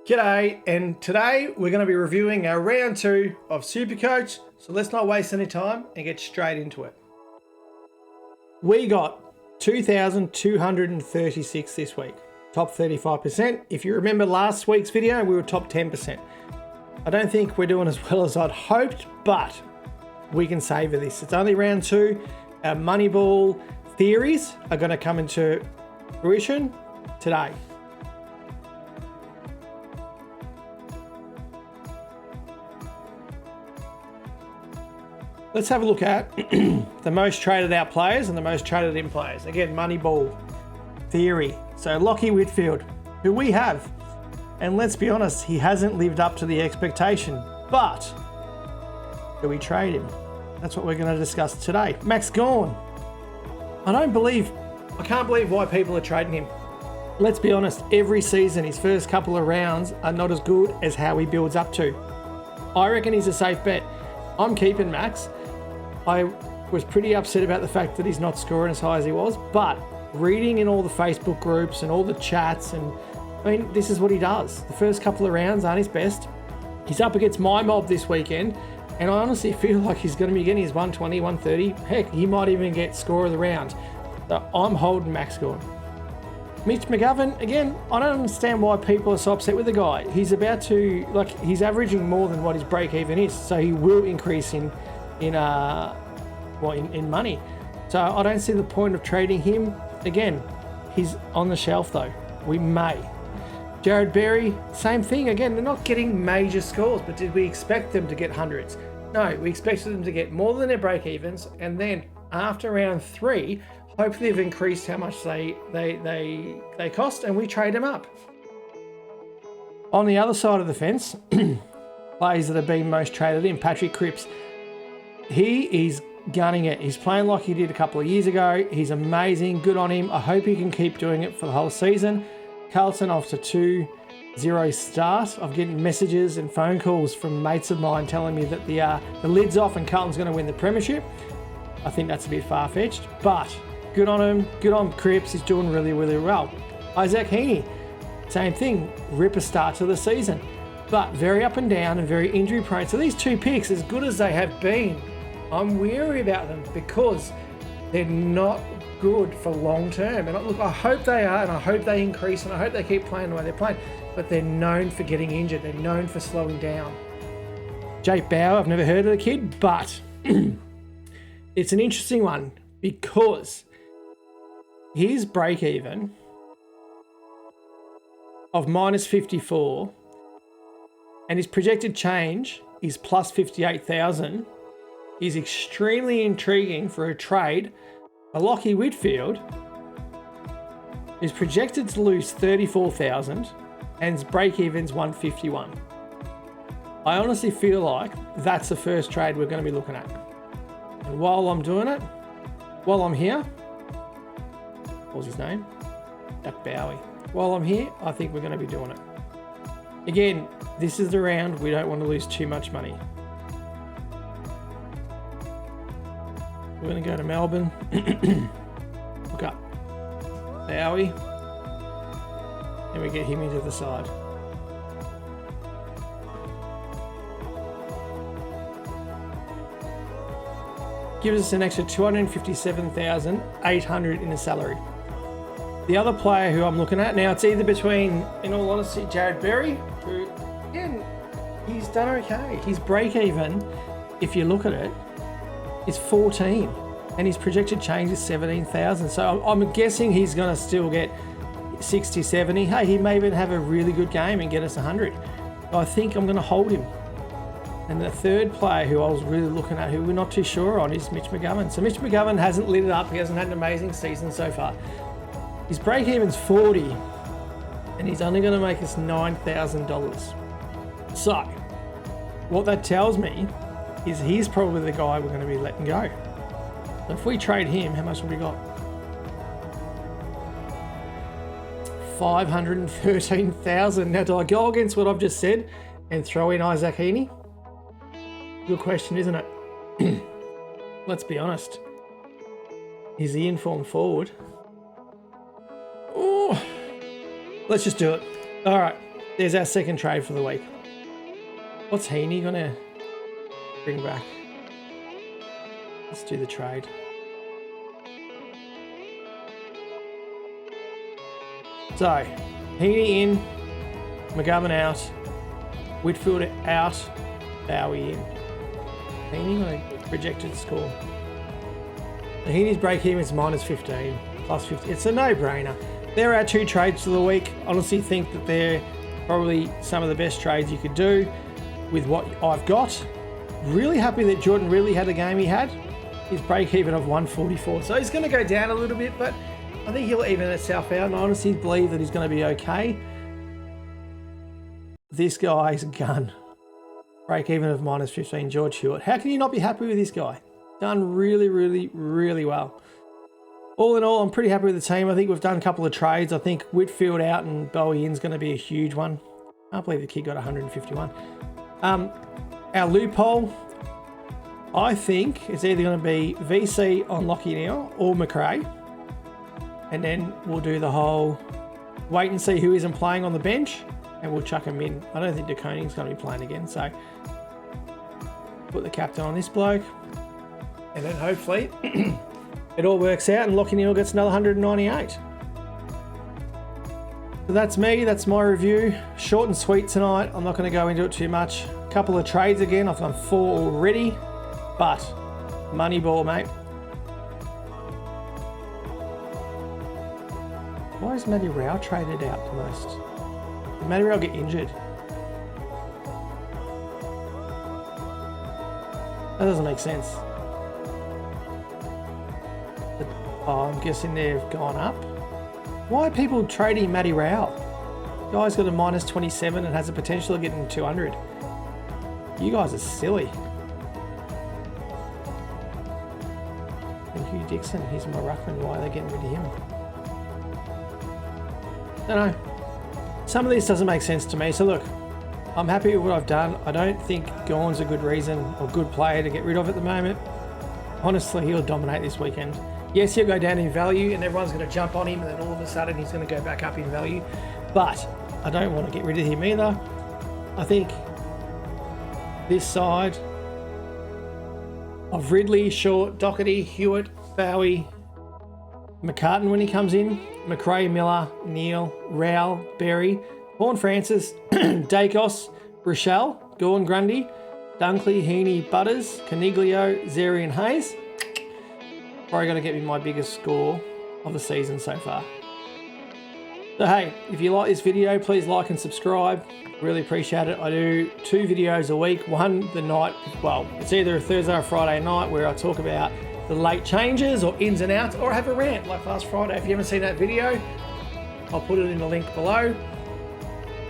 G'day, and today we're going to be reviewing our round 2 of Supercoach, so let's not waste any time and get straight into it. We got 2,236 this week, top 35%. If you remember last week's video, we were top 10%. I don't think we're doing as well as I'd hoped, but we can savor this. It's only round 2. Our Moneyball theories are going to come into fruition today. Let's have a look at the most traded out players and the most traded in players. Again, Moneyball theory. So Lachie Whitfield, who we have, and let's be honest, he hasn't lived up to the expectation, but do we trade him? That's what we're going to discuss today. Max Gawn. I can't believe why people are trading him. Let's be honest, every season, his first couple of rounds are not as good as how he builds up to. I reckon he's a safe bet. I'm keeping Max. I was pretty upset about the fact that he's not scoring as high as he was, but reading in all the Facebook groups and all the chats, and I mean, this is what he does. The first couple of rounds aren't his best. He's up against my mob this weekend, and I honestly feel like he's going to be getting his 120, 130. Heck, he might even get score of the round. So I'm holding Max Gawn. Mitch McGovern, again, I don't understand why people are so upset with the guy. He's about to, he's averaging more than what his break even is, so he will increase in money. So I don't see the point of trading him. Again, he's on the shelf though. We may. Jared Berry, same thing. Again, they're not getting major scores, but did we expect them to get hundreds? No, we expected them to get more than their break evens, and then after round 3, hopefully they've increased how much they cost, and we trade them up. On the other side of the fence, players that have been most traded in, Patrick Cripps. He is gunning it. He's playing like he did a couple of years ago. He's amazing. Good on him. I hope he can keep doing it for the whole season. Carlton off to 2-0 start. I'm getting messages and phone calls from mates of mine telling me that the lid's off and Carlton's going to win the premiership. I think that's a bit far-fetched, but good on him. Good on Cripps. He's doing really, really well. Isaac Heaney, same thing. Ripper start to the season, but very up and down and very injury prone. So these two picks, as good as they have been, I'm weary about them because they're not good for long term. And look, I hope they are, and I hope they increase, and I hope they keep playing the way they're playing. But they're known for getting injured. They're known for slowing down. Jake Bauer, I've never heard of the kid, but it's an interesting one because his break even of minus 54 and his projected change is plus 58,000 is extremely intriguing for a trade. A Lachie Whitfield is projected to lose 34,000 and his break even's 151. I honestly feel like that's the first trade we're going to be looking at. And while I'm doing it, while I'm here, what's his name? Jack Bowie. While I'm here, I think we're going to be doing it. Again, this is the round we don't want to lose too much money. We're going to go to Melbourne. Look up Bowie, and we get him into the side. Gives us an extra 257,800 in a salary. The other player who I'm looking at now, it's either between, in all honesty, Jared Berry, who, again, he's done okay. His break even, if you look at it, is 14, and his projected change is 17,000. So I'm guessing he's going to still get 60, 70. Hey, he may even have a really good game and get us 100. I think I'm going to hold him. And the third player who I was really looking at, who we're not too sure on, is Mitch McGovern. So Mitch McGovern hasn't lit it up. He hasn't had an amazing season so far. His break even's 40, and he's only going to make us $9,000. So what that tells me is he's probably the guy we're going to be letting go. So if we trade him, how much have we got? 513,000. Now, do I go against what I've just said and throw in Isaac Heaney? Good question, isn't it? Let's be honest. Is he informed forward? Oh, let's just do it. All right. there's our second trade for the week. What's Heaney gonna bring back? Let's do the trade. So, Heaney in, McGovern out, Whitfield out, Bowie in. Heaney on a projected score. The Heaney's break even is -15, +50. It's a no-brainer. There are 2 trades for the week. Honestly think that they're probably some of the best trades you could do with what I've got. Really happy that Jordan really had a game he had. His break even of 144. So he's going to go down a little bit, but I think he'll even itself out. And I honestly believe that he's going to be okay. This guy's a gun. Break even of -15, George Hewitt. How can you not be happy with this guy? Done really, really, really well. All in all, I'm pretty happy with the team. I think we've done a couple of trades. I think Whitfield out and Bowie in's going to be a huge one. I can't believe the kid got 151. Our loophole, I think, is either going to be VC on Lockie now or McRae. And then we'll do the whole wait and see who isn't playing on the bench and we'll chuck him in. I don't think De Koning's going to be playing again. So put the captain on this bloke. And then hopefully it all works out and Lockie Neal gets another 198. So that's me, that's my review. Short and sweet tonight. I'm not going to go into it too much. A couple of trades again. I've done 4 already, but money ball, mate. Why is Matty Rao traded out the most? Did Matty Rao get injured? That doesn't make sense. Oh, I'm guessing they've gone up. Why are people trading Matty Rao? Guy's got a -27 and has the potential of getting 200. You guys are silly. And Hugh Dixon, he's my ruckman. Why are they getting rid of him? I don't know. Some of this doesn't make sense to me. So look, I'm happy with what I've done. I don't think Gawn's a good reason or good player to get rid of at the moment. Honestly, he'll dominate this weekend. Yes, he'll go down in value and everyone's going to jump on him and then all of a sudden he's going to go back up in value. But I don't want to get rid of him either. I think this side of Ridley, Short, Doherty, Hewitt, Bowie, McCartan when he comes in, McRae, Miller, Neal, Rowell, Berry, Vaughan Francis, Dacos, Rochelle, Gawn, Grundy, Dunkley, Heaney, Butters, Caniglio, Zeri and Hayes. Probably going to get me my biggest score of the season so far. So hey, if you like this video, please like and subscribe. Really appreciate it. I do 2 videos a week. One the night, well, it's either a Thursday or Friday night where I talk about the late changes or ins and outs, or I have a rant like last Friday. If you haven't seen that video, I'll put it in the link below.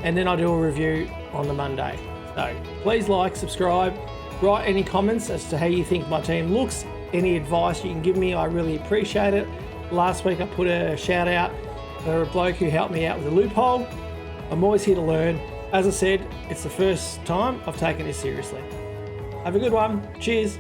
And then I do a review on the Monday. So please like, subscribe, write any comments as to how you think my team looks. Any advice you can give me, I really appreciate it. Last week I put a shout out for a bloke who helped me out with a loophole. I'm always here to learn. As I said, it's the first time I've taken this seriously. Have a good one. Cheers.